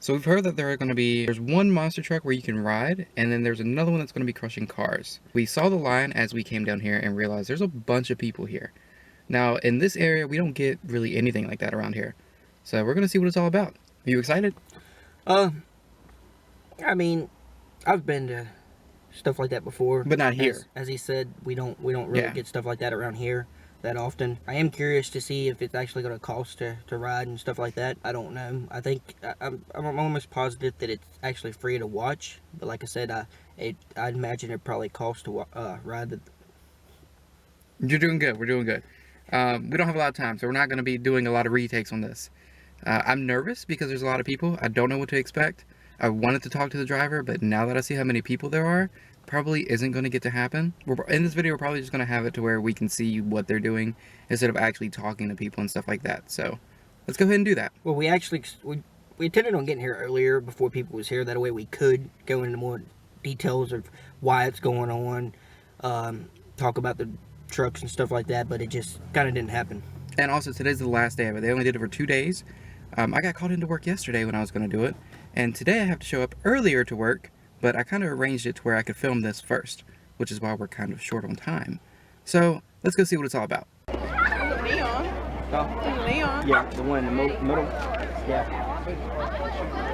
So we've heard that there's one monster truck where you can ride, and then there's another one that's going to be crushing cars. We saw the line as we came down here and realized there's a bunch of people here. Now, in this area, we don't get really anything like that around here. So we're going to see what it's all about. Are you excited? I mean, I've been to stuff like that before, But not here. As he said, we don't really get stuff like that around here that often. I am curious to see if it's actually going to cost to ride and stuff like that. I don't know. I think I'm almost positive that it's actually free to watch. But like I said, I'd imagine it probably costs to ride the. You're doing good. We're doing good. We don't have a lot of time, so we're not going to be doing a lot of retakes on this. I'm nervous because there's a lot of people. I don't know what to expect. I wanted to talk to the driver, but now that I see how many people there are, probably isn't going to get to happen. In this video, we're probably just going to have it to where we can see what they're doing instead of actually talking to people and stuff like that. So let's go ahead and do that. Well, we intended on getting here earlier before people was here. That way we could go into more details of why it's going on, talk about the trucks and stuff like that, but it just kind of didn't happen. And also, today's the last day of it. They only did it for 2 days. I got called into work yesterday when I was going to do it, and today I have to show up earlier to work, but I kind of arranged it to where I could film this first, which is why we're kind of short on time. So let's go see what it's all about. Leon. Oh, Leon. yeah, the one in the middle. Yeah.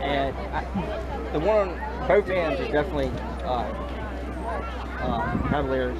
And the one on both ends is definitely Cavaliers.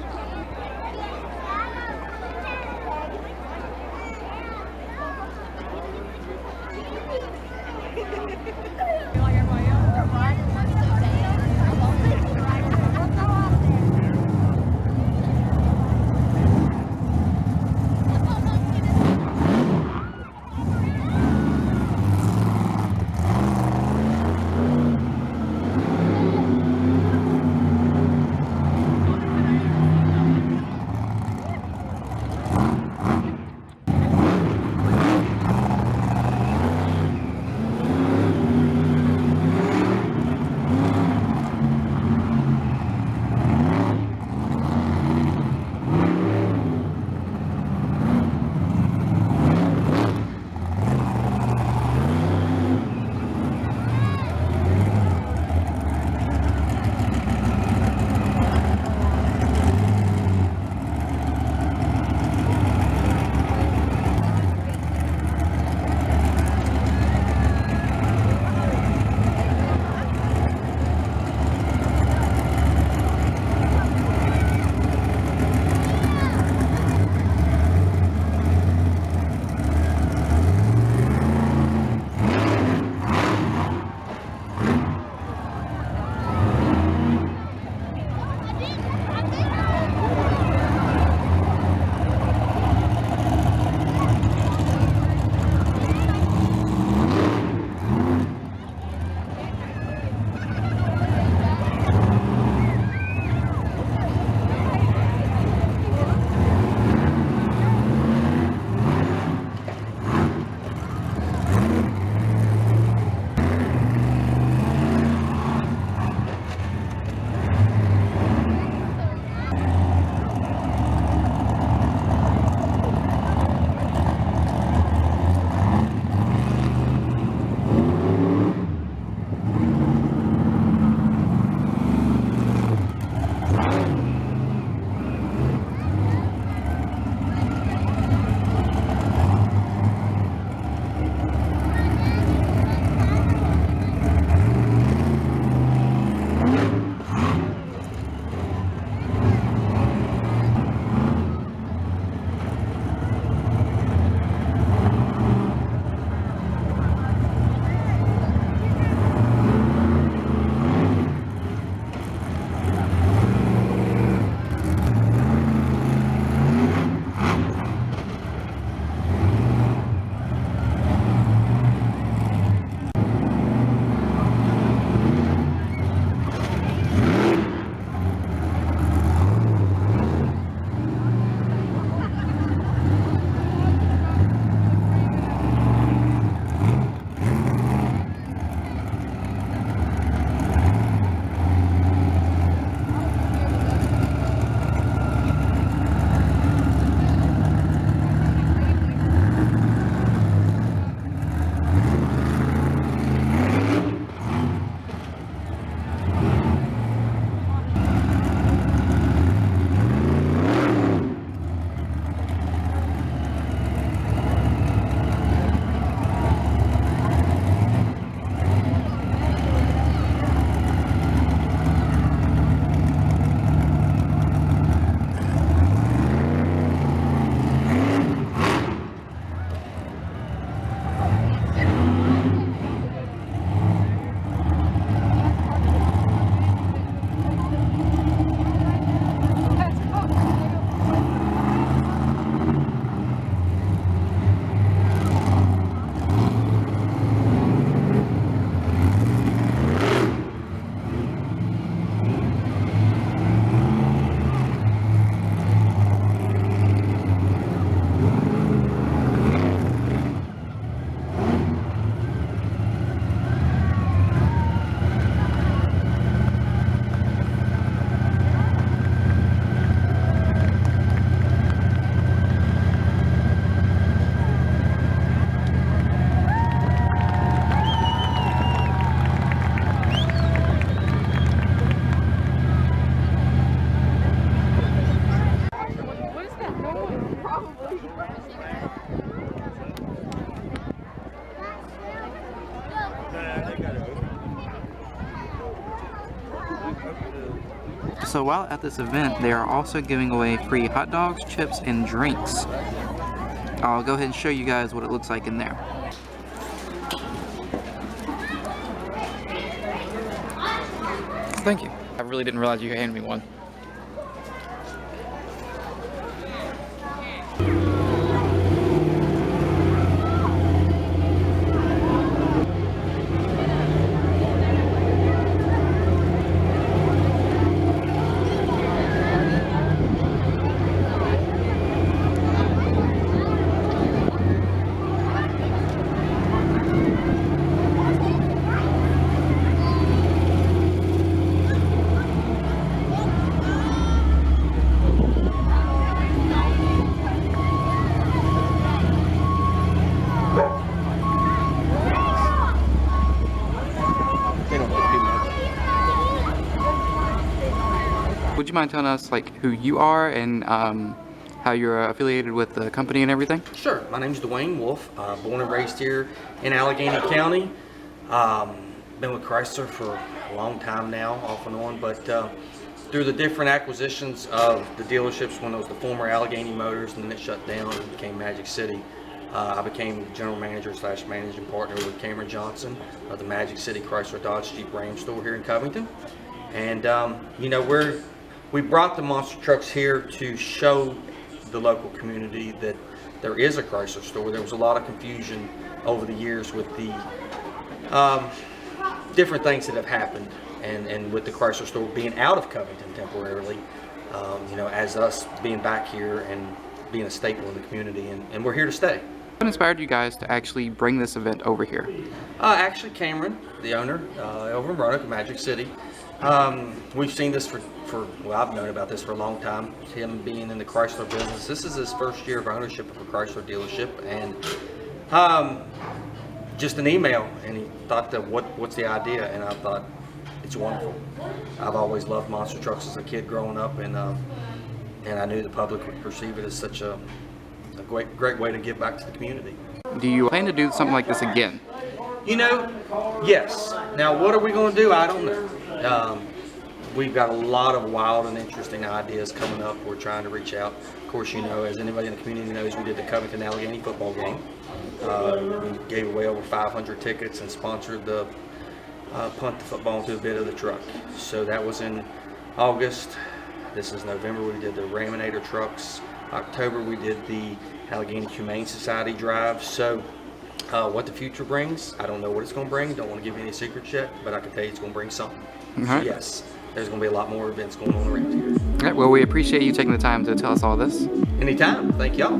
So while at this event, they are also giving away free hot dogs, chips, and drinks. I'll go ahead and show you guys what it looks like in there. Thank you. I really didn't realize you handed me one. Would you mind telling us like who you are and how you're affiliated with the company and everything? Sure. My name's Dwayne Wolf. Born and raised here in Allegheny County. Been with Chrysler for a long time now, off and on, but through the different acquisitions of the dealerships when it was the former Allegheny Motors and then it shut down and became Magic City, I became general manager / managing partner with Cameron Johnson of the Magic City Chrysler Dodge Jeep Ram store here in Covington. And you know, we brought the monster trucks here to show the local community that there is a Chrysler store. There was a lot of confusion over the years with the different things that have happened, and with the Chrysler store being out of Covington temporarily, you know, as us being back here and being a staple in the community, and we're here to stay. What inspired you guys to actually bring this event over here? Actually, Cameron, the owner, over in Roanoke, Magic City. We've seen this for, well, I've known about this for a long time. Him being in the Chrysler business. This is his first year of ownership of a Chrysler dealership, and just an email, and he thought that what's the idea, and I thought it's wonderful. I've always loved monster trucks as a kid growing up, and I knew the public would perceive it as such a great way to give back to the community. Do you plan to do something like this again? You know, yes. Now, what are we going to do? I don't know. We've got a lot of wild and interesting ideas coming up. We're trying to reach out. Of course, you know, as anybody in the community knows, we did the Covington Allegheny football game. We gave away over 500 tickets and sponsored the punt the football into a bit of the truck. So that was in August. This is November. We did the Raminator trucks. October, we did the Allegheny Humane Society drive. So what the future brings, I don't know what it's going to bring. Don't want to give you any secrets yet, but I can tell you it's going to bring something. So yes, there's going to be a lot more events going on around here. All right, well, we appreciate you taking the time to tell us all this. Anytime. Thank y'all.